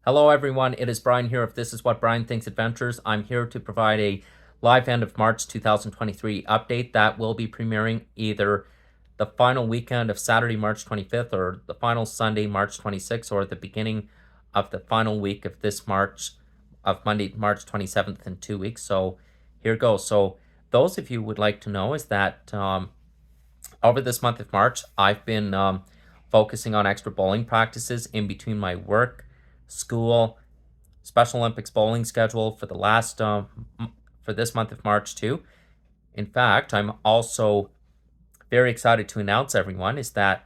Hello everyone, it is Brian here of This Is What Brian Thinks Adventures. I'm here to provide a live end of March 2023 update that will be premiering either the final weekend of Saturday, March 25th, or the final Sunday, March 26th, or the beginning of the final week of this March, of Monday, March 27th in 2 weeks. So here goes. So those of you would like to know is that over this month of March, I've been focusing on extra bowling practices in between my work, school, Special Olympics bowling schedule for the last for this month of March too. In fact, I'm also very excited to announce everyone is that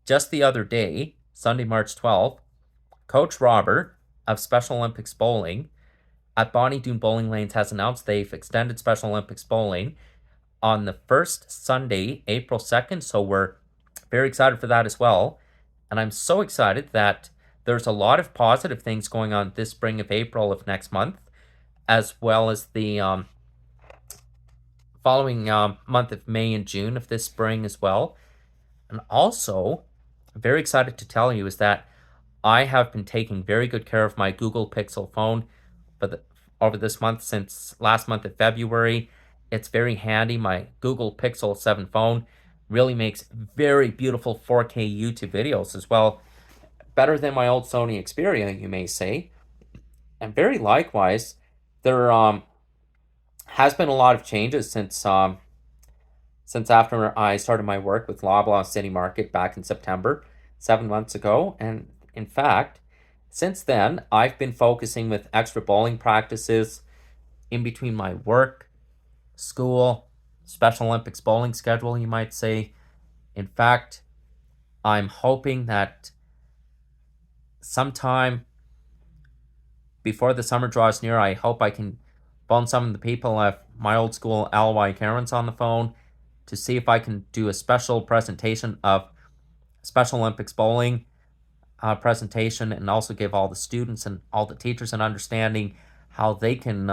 just the other day, Sunday, March 12th, Coach Robert of Special Olympics Bowling at Bonnie Doon Bowling Lanes has announced they've extended Special Olympics Bowling on the first Sunday, April 2nd. So we're very excited for that as well. And I'm so excited that there's a lot of positive things going on this spring of April of next month, as well as the following month of May and June of this spring as well. And also, I'm very excited to tell you is that I have been taking very good care of my Google Pixel phone over this month since last month of February. It's very handy. My Google Pixel 7 phone really makes very beautiful 4K YouTube videos as well. Better than my old Sony Xperia, you may say. And very likewise, there has been a lot of changes since after I started my work with Loblaw City Market back in September, 7 months ago. And in fact, since then, I've been focusing with extra bowling practices in between my work, school, Special Olympics bowling schedule, you might say. In fact, I'm hoping that sometime before the summer draws near, I hope I can phone some of the people at my old school LY Karen's on the phone to see if I can do a special presentation of Special Olympics bowling presentation, and also give all the students and all the teachers an understanding how they can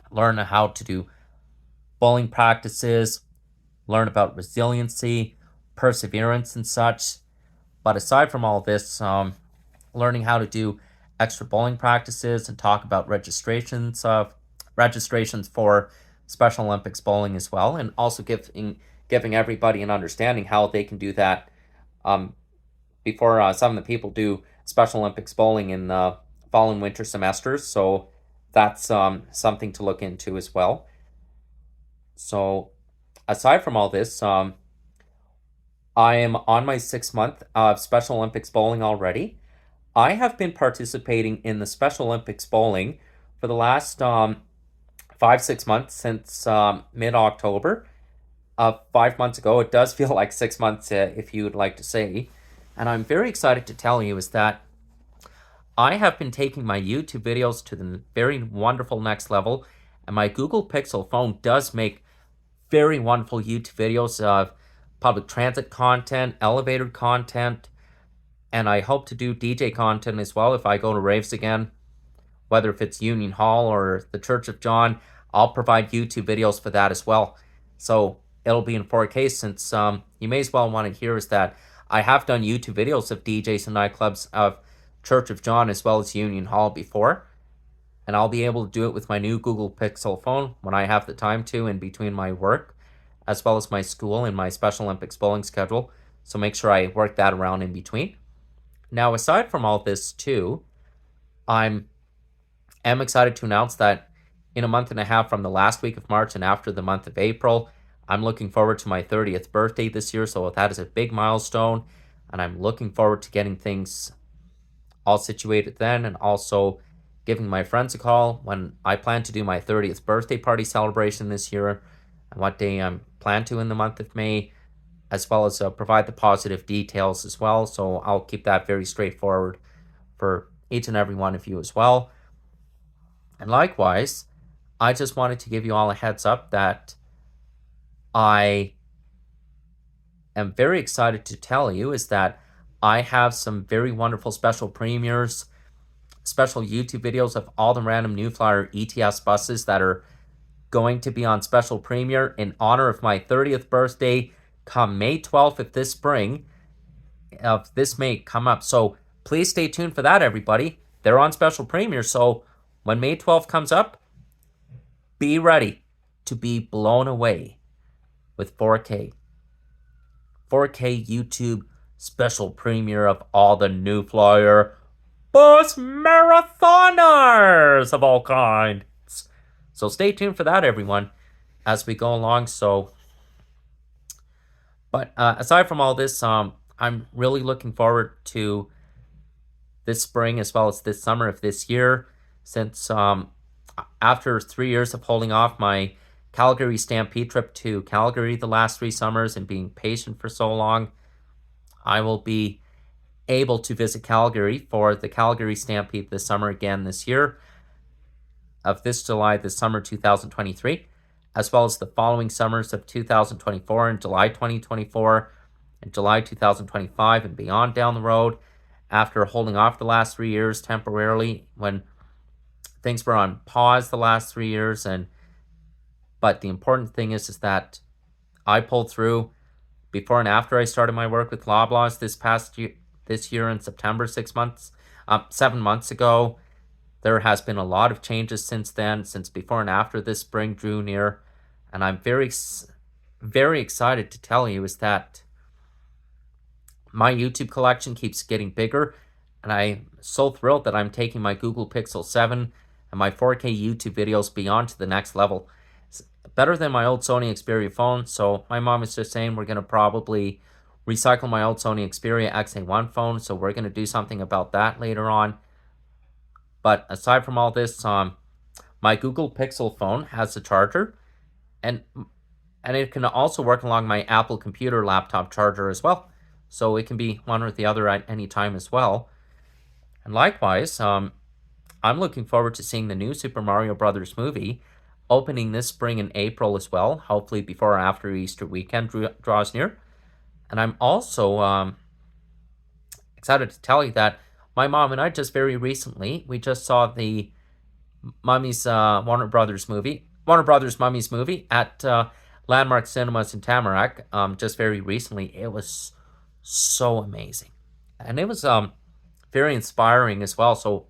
learn how to do bowling practices, learn about resiliency, perseverance, and such. But aside from all this, learning how to do extra bowling practices and talk about registrations for Special Olympics bowling as well, and also giving everybody an understanding how they can do that before some of the people do Special Olympics bowling in the fall and winter semesters. So that's something to look into as well. So aside from all this, I am on my 6th month of Special Olympics bowling already. I have been participating in the Special Olympics bowling for the last 5-6 months since mid-October. 5 months ago. It does feel like 6 months, if you would like to say. And I'm very excited to tell you is that I have been taking my YouTube videos to the very wonderful next level, and my Google Pixel phone does make very wonderful YouTube videos of public transit content, elevator content, and I hope to do DJ content as well if I go to raves again, whether if it's Union Hall or the Church of John. I'll provide YouTube videos for that as well. So it'll be in 4K, since you may as well want to hear is that I have done YouTube videos of DJs and nightclubs of Church of John as well as Union Hall before. And I'll be able to do it with my new Google Pixel phone when I have the time to, in between my work, as well as my school and my Special Olympics bowling schedule. So make sure I work that around in between. Now, aside from all this too, I am excited to announce that in a month and a half from the last week of March and after the month of April, I'm looking forward to my 30th birthday this year. So that is a big milestone, and I'm looking forward to getting things all situated then, and also giving my friends a call when I plan to do my 30th birthday party celebration this year, and what day I'm planned to in the month of May, as well as provide the positive details as well. So I'll keep that very straightforward for each and every one of you as well. And likewise, I just wanted to give you all a heads up that I am very excited to tell you is that I have some very wonderful special premieres, special YouTube videos of all the random New Flyer ETS buses that are going to be on special premiere in honor of my 30th birthday come May 12th of this spring, of this May come up. So please stay tuned for that, everybody. They're on special premiere, so when May 12th comes up, be ready to be blown away with 4K. 4K YouTube special premiere of all the New Flyer bus marathoners of all kinds. So stay tuned for that, everyone, as we go along. But aside from all this, I'm really looking forward to this spring as well as this summer of this year, since after 3 years of holding off my Calgary Stampede trip to Calgary the last 3 summers and being patient for so long, I will be able to visit Calgary for the Calgary Stampede this summer again this year, of this July, this summer 2023, as well as the following summers of 2024 and July 2024 and July 2025 and beyond down the road, after holding off the last 3 years temporarily when things were on pause the last 3 years. But the important thing is that I pulled through before and after I started my work with Loblaws this year in September, 7 months ago. There has been a lot of changes since then, since before and after this spring drew near. And I'm very, very excited to tell you is that my YouTube collection keeps getting bigger. And I'm so thrilled that I'm taking my Google Pixel 7 and my 4K YouTube videos beyond to the next level. It's better than my old Sony Xperia phone. So my mom is just saying we're going to probably recycle my old Sony Xperia XA1 phone. So we're going to do something about that later on. But aside from all this, my Google Pixel phone has a charger, and it can also work along my Apple computer laptop charger as well. So it can be one or the other at any time as well. And likewise, I'm looking forward to seeing the new Super Mario Brothers movie opening this spring in April as well, hopefully before or after Easter weekend draws near. And I'm also excited to tell you that my mom and I just very recently, we just saw the Mummy's Warner Brothers Mummy's movie at Landmark Cinemas in Tamarack just very recently. It was so amazing. And it was very inspiring as well. So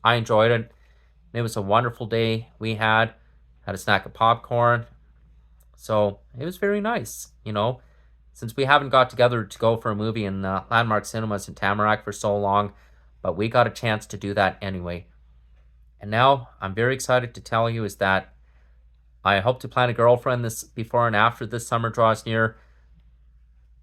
I enjoyed it. It was a wonderful day we had a snack of popcorn. So it was very nice, since we haven't got together to go for a movie in Landmark Cinemas in Tamarack for so long. But we got a chance to do that anyway. And now I'm very excited to tell you is that I hope to plan a girlfriend this before and after this summer draws near.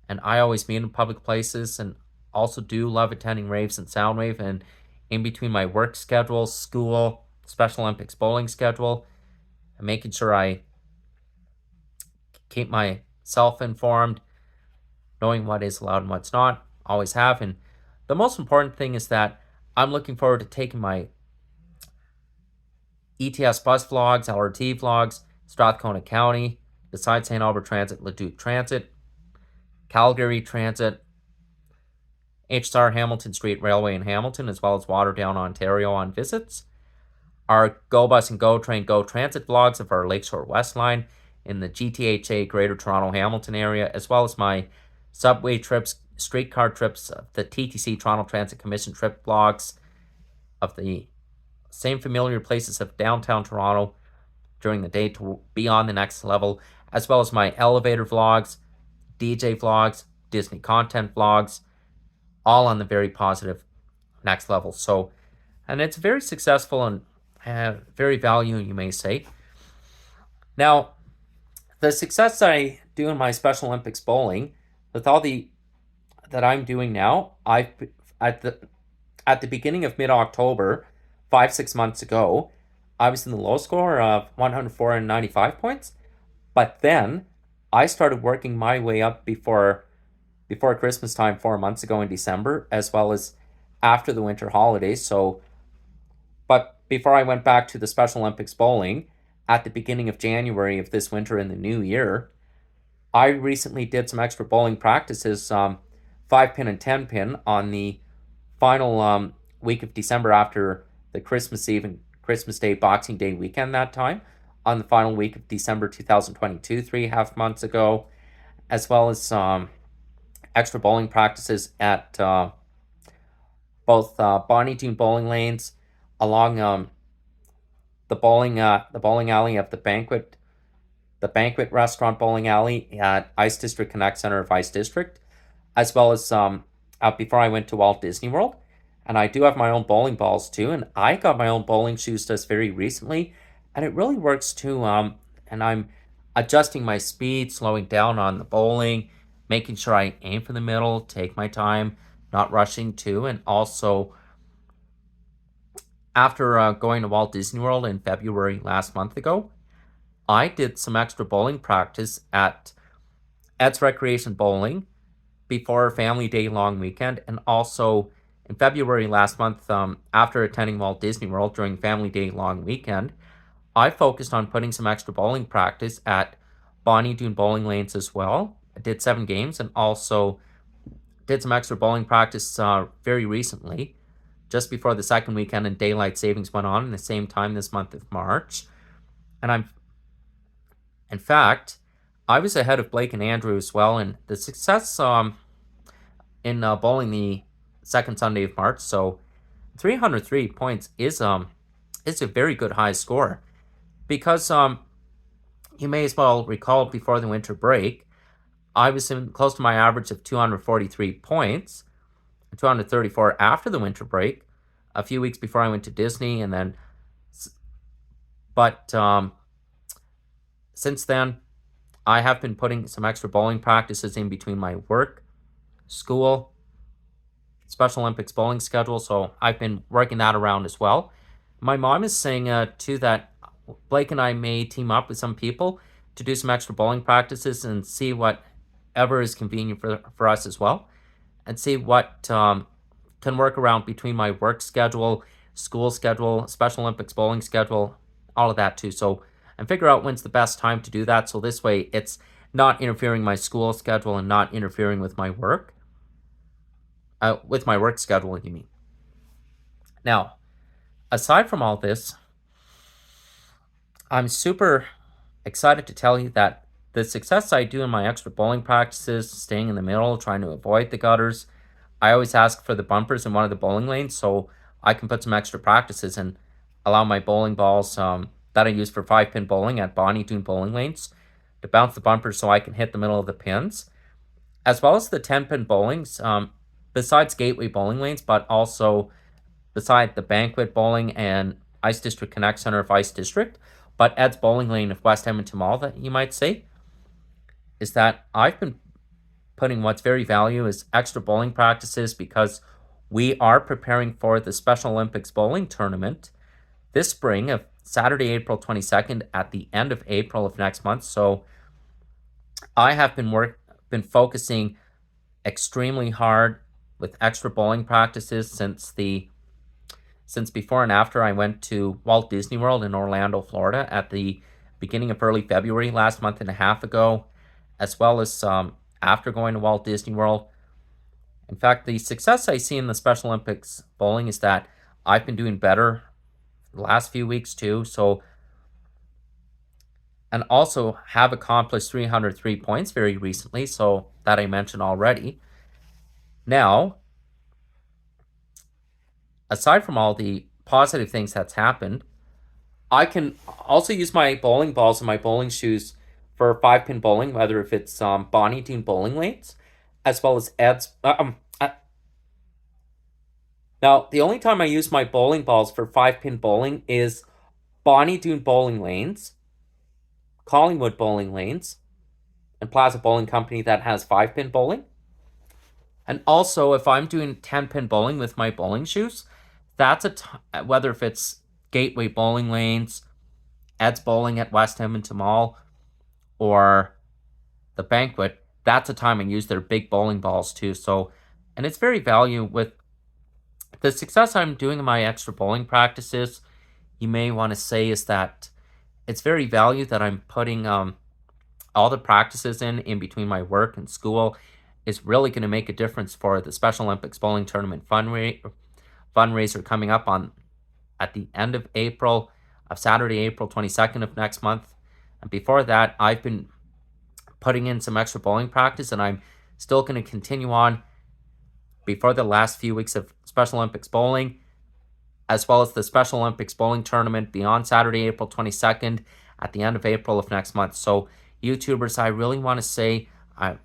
And I always meet in public places and also do love attending raves and Soundwave, and in between my work schedule, school, Special Olympics bowling schedule, and making sure I keep myself informed, knowing what is allowed and what's not, always have. And the most important thing is that I'm looking forward to taking my ETS bus vlogs, LRT vlogs, Strathcona County, besides St. Albert Transit, Leduc Transit, Calgary Transit, HSR Hamilton Street Railway in Hamilton, as well as Waterdown, Ontario on visits. Our Go Bus and Go Train, Go Transit vlogs of our Lakeshore West Line in the GTHA Greater Toronto Hamilton area, as well as my subway trips, streetcar trips, the TTC Toronto Transit Commission trip vlogs of the same familiar places of downtown Toronto during the day to be on the next level, as well as my elevator vlogs, DJ vlogs, Disney content vlogs, all on the very positive next level. So, and it's very successful and very valuable, you may say. Now, the success I do in my Special Olympics bowling, with all that I'm doing now, at the beginning of mid-October, 5-6 months ago, I was in the low score of 104 and 95 points. But then I started working my way up before Christmas time 4 months ago in December, as well as after the winter holidays. But before I went back to the Special Olympics bowling at the beginning of January of this winter in the new year, I recently did some extra bowling practices, 5-pin and 10-pin on the final week of December after the Christmas Eve and Christmas Day, Boxing Day weekend that time, on the final week of December 2022, 3.5 months ago, as well as extra bowling practices at both Bonnie Doon bowling lanes along the bowling alley of the banquet restaurant bowling alley at Ice District Connect Center of Ice District, as well as before I went to Walt Disney World. And I do have my own bowling balls too, and I got my own bowling shoes just very recently, and it really works too. And I'm adjusting my speed, slowing down on the bowling, making sure I aim for the middle, take my time, not rushing too, and also after going to Walt Disney World in February last month ago, I did some extra bowling practice at Ed's Recreation Bowling before Family Day long weekend, and also in February last month, after attending Walt Disney World during Family Day long weekend, I focused on putting some extra bowling practice at Bonnie Doon bowling lanes as well. I did 7 games and also did some extra bowling practice very recently, just before the second weekend and daylight savings went on in the same time this month of March. And in fact, I was ahead of Blake and Andrew as well, and the success in bowling the second Sunday of March. So 303 points is a very good high score, because you may as well recall before the winter break, I was close to my average of 243 points, 234 after the winter break, a few weeks before I went to Disney, and then, but since then, I have been putting some extra bowling practices in between my work, school, Special Olympics bowling schedule, so I've been working that around as well. My mom is saying too that Blake and I may team up with some people to do some extra bowling practices and see whatever is convenient for us as well, and see what can work around between my work schedule, school schedule, Special Olympics bowling schedule, all of that too. So, and figure out when's the best time to do that, so this way it's not interfering my school schedule and not interfering with my work. With my work schedule, you mean. Now, aside from all this, I'm super excited to tell you that the success I do in my extra bowling practices, staying in the middle, trying to avoid the gutters, I always ask for the bumpers in one of the bowling lanes so I can put some extra practices and allow my bowling balls that I use for 5-pin bowling at Bonnie Doon bowling lanes to bounce the bumpers so I can hit the middle of the pins, as well as the 10-pin bowlings, besides Gateway bowling lanes, but also beside the Banquet Bowling and Ice District Connect Center of Ice District, but Ed's Bowling Lane of West Edmonton Mall, that you might say, is that I've been putting what's very value is extra bowling practices, because we are preparing for the Special Olympics bowling tournament this spring of Saturday, April 22nd at the end of April of next month. So I have been focusing extremely hard with extra bowling practices since before and after I went to Walt Disney World in Orlando, Florida at the beginning of early February last month and a half ago, as well as after going to Walt Disney World. In fact, the success I see in the Special Olympics bowling is that I've been doing better the last few weeks too. So, and also have accomplished 303 points very recently, so that I mentioned already. Now, aside from all the positive things that's happened, I can also use my bowling balls and my bowling shoes for 5-pin bowling, whether if it's Bonnie Doon bowling lanes, as well as Ed's. Now, the only time I use my bowling balls for 5-pin bowling is Bonnie Doon bowling lanes, Collingwood bowling lanes, and Plaza Bowling Company that has 5-pin bowling. And also, if I'm doing 10-pin bowling with my bowling shoes, that's whether if it's Gateway bowling lanes, Ed's Bowling at West Edmonton Mall, or the Banquet, that's a time I use their big bowling balls too. So, and it's very value with the success I'm doing in my extra bowling practices. You may want to say is that it's very value that I'm putting all the practices in between my work and school is really going to make a difference for the Special Olympics bowling tournament fundraiser coming up at the end of April, of Saturday, April 22nd of next month. And before that, I've been putting in some extra bowling practice, and I'm still going to continue on before the last few weeks of Special Olympics Bowling, as well as the Special Olympics Bowling Tournament beyond Saturday, April 22nd at the end of April of next month. So YouTubers, I really want to say I'm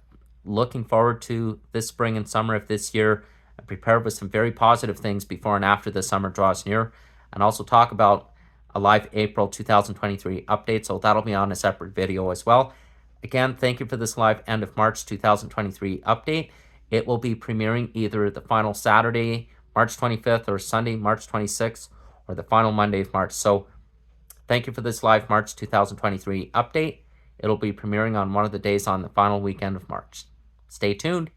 looking forward to this spring and summer of this year. I'm prepared with some very positive things before and after the summer draws near, and also talk about a live April 2023 update. So that'll be on a separate video as well. Again, thank you for this live end of March 2023 update. It will be premiering either the final Saturday, March 25th, or Sunday, March 26th, or the final Monday of March. So thank you for this live March 2023 update. It'll be premiering on one of the days on the final weekend of March. Stay tuned.